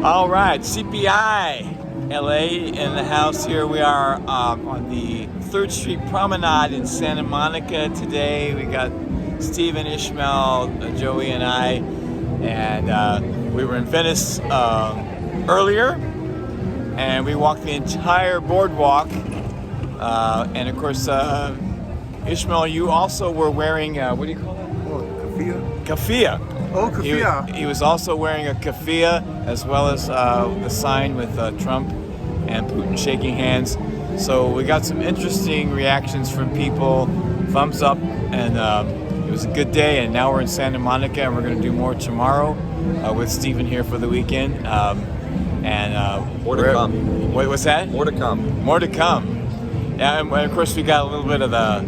All right, CPI LA in the house here. We are on the 3rd Street Promenade in Santa Monica today. We got Stephen, Ishmael, Joey, and I, and we were in Venice earlier, and we walked the entire boardwalk. And of course, Ishmael, you also were wearing what do you call it? Oh, keffiyeh. Keffiyeh. Oh, keffiyeh. He was also wearing a keffiyeh, as well as the sign with Trump and Putin shaking hands. So we got some interesting reactions from people, thumbs up, and it was a good day. And now we're in Santa Monica, and we're going to do more tomorrow with Stephen here for the weekend. More to come. What's that? More to come. More to come. Yeah, and of course we got a little bit of the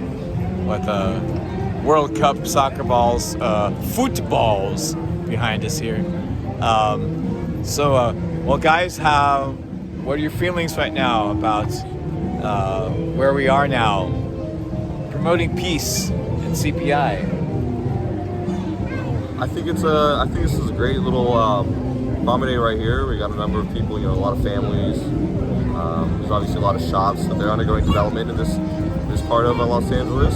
World Cup soccer balls, footballs behind us here. Well, guys, what are your feelings right now about where we are now, promoting peace in CPI? I think this is a great little promenade right here. We got a number of people, a lot of families. There's obviously a lot of shops. They're undergoing development in this part of Los Angeles.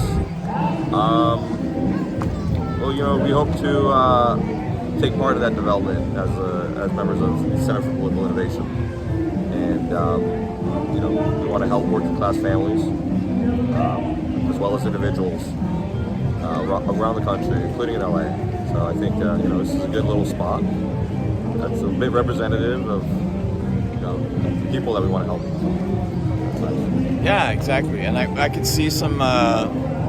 We hope to take part of that development as members of the Center for Political Innovation, and we want to help working class families as well as individuals around the country, including in LA. So I think this is a good little spot that's a bit representative of the people that we want to help. Yeah, exactly. And I can see some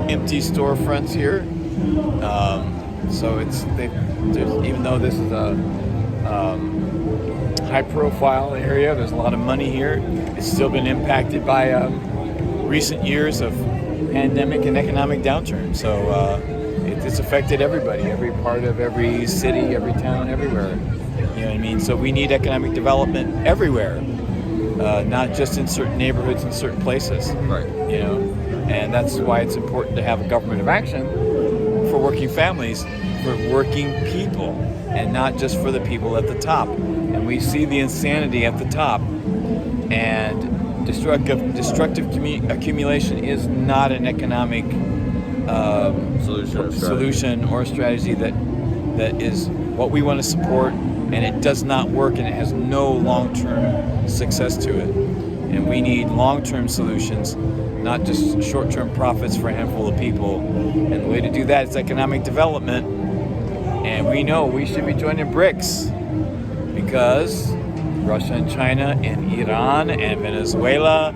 empty storefronts here. So even though this is a high-profile area, there's a lot of money here. It's still been impacted by recent years of pandemic and economic downturn. So it's affected everybody, every part of every city, every town, everywhere. You know what I mean? So we need economic development everywhere, not just in certain neighborhoods and certain places. Right. And that's why it's important to have a government of action for working families, for working people, and not just for the people at the top. And we see the insanity at the top, and destructive accumulation is not an economic solution or strategy that is what we want to support, and it does not work, and it has no long-term success to it. And we need long-term solutions, not just short-term profits for a handful of people. And the way to do that is economic development. And we know we should be joining BRICS because Russia and China and Iran and Venezuela,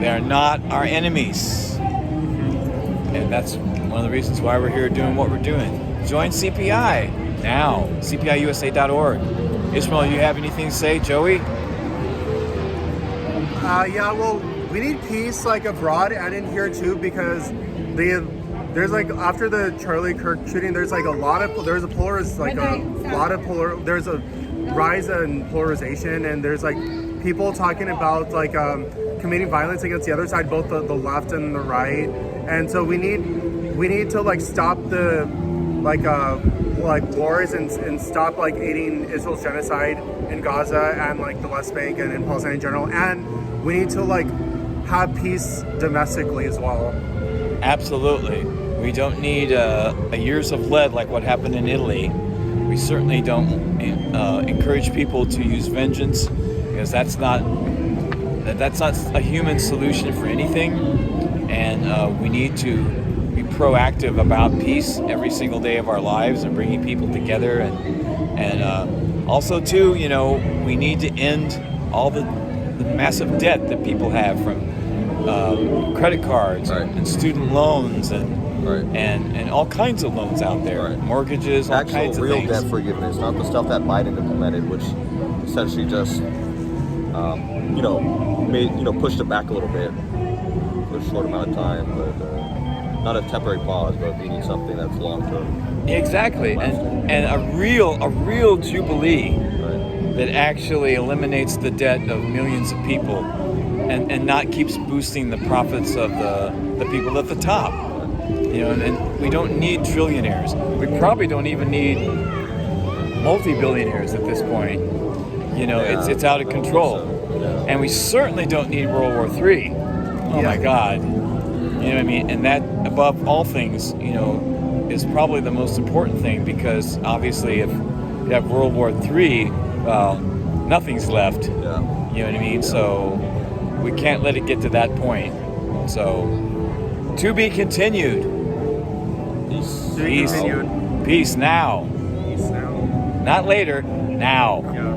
they're not our enemies. And that's one of the reasons why we're here doing what we're doing. Join CPI now, cpiusa.org. Ishmael, you have anything to say? Joey? We need peace abroad and in here too, because there's after the Charlie Kirk shooting, there's a rise in polarization, and there's people talking about committing violence against the other side, both the left and the right. And so we need to stop the wars and stop aiding Israel's genocide in Gaza and the West Bank and in Palestine in general. And we need to have peace domestically as well. Absolutely. We don't need years of lead like what happened in Italy. We certainly don't encourage people to use vengeance, because that's not a human solution for anything. And we need to be proactive about peace every single day of our lives and bringing people together. And also too, we need to end all the massive debt that people have from credit cards, right, and student loans and all kinds of loans out there, right, mortgages, all kinds of things. Actual real debt forgiveness, not the stuff that Biden implemented, which essentially just pushed it back a little bit for a short amount of time, but not a temporary pause, but we need something that's long term. Exactly, and a real jubilee, right, that actually eliminates the debt of millions of people, and not keeps boosting the profits of the people at the top. And we don't need trillionaires. We probably don't even need multi-billionaires at this point. You know, Yeah, it's out of control. Yeah. And we certainly don't need World War III. Oh my God. You know what I mean? And that, above all things, you know, is probably the most important thing, because obviously if you have World War III, well, nothing's left. Yeah. You know what I mean? So we can't let it get to that point. So, to be continued. Peace. To be continued. Peace now. Peace now. Not later, now. Yeah.